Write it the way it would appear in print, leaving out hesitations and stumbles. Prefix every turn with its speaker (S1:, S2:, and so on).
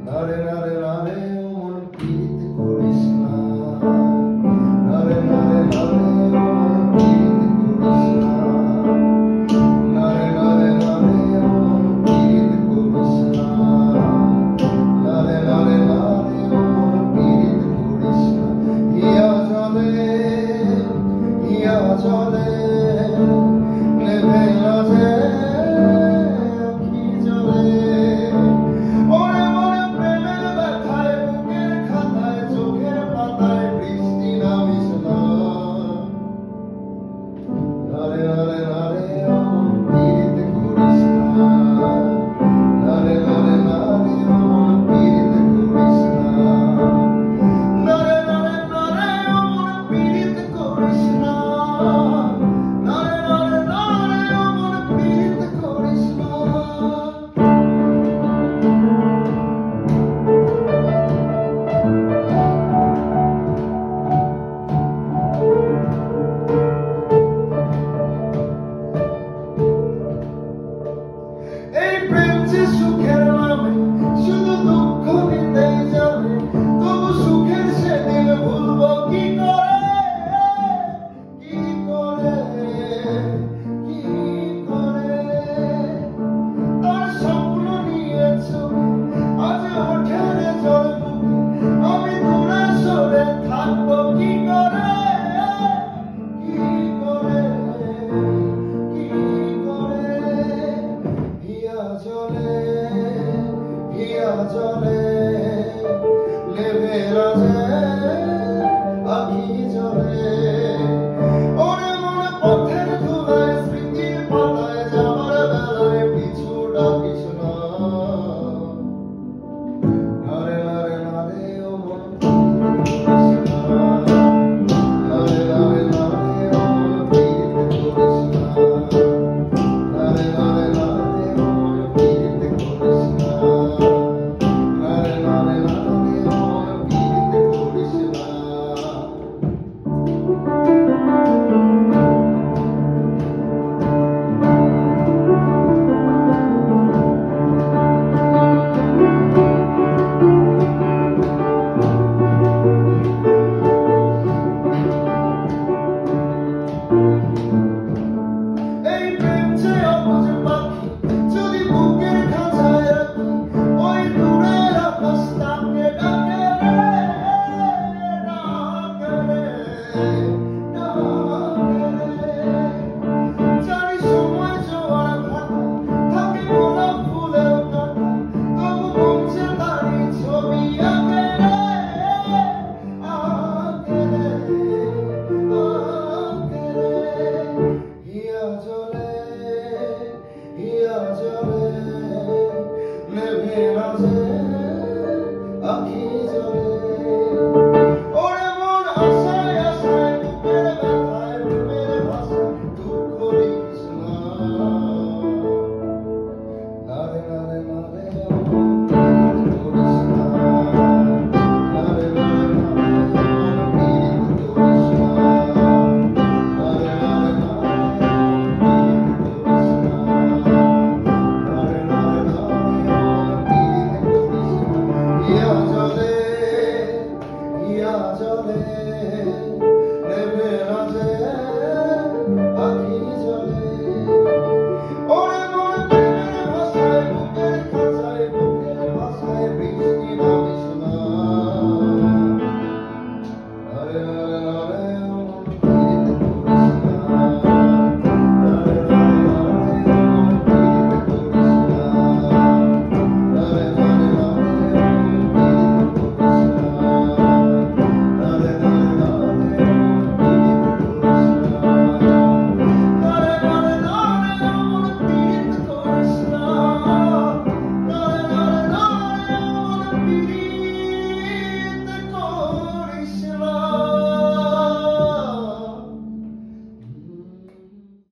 S1: নারে নারে নারে মন প্রীত করিস না, নারে নারে নারে মন প্রীত করিস না, নারে নারে নারে মন প্রীত করিস না, নারে নারে নারে মন প্রীত করিস না। ইয়া জলে নেভে না যে আখি জলে, ওরে মোরে প্রেমের ব্যথায় বুকের খাতায় চোখের পাতায় বৃষ্টি নামিস না। নারে নারে নারে মন প্রীত করিস না, নারে নারে নারে মন প্রীত করিস না, নারে নারে নারে মন প্রীত করিস না, নারে নারে নারে মন প্রীত করিস না। এই প্রেম যে সুখের নামে শুধু দুঃখ দিতেই যাবে, তবু সুখের সেদিন ভুলবো কি করে, কি করে, কি করে। তার স্বপ্ন নিয়ে চোখে আজ ওঠে রে জল বুকে, আমি দূরে সরে থাকবো কি করে, কি করে, কি করে। হিয়া জলে নেভে না যে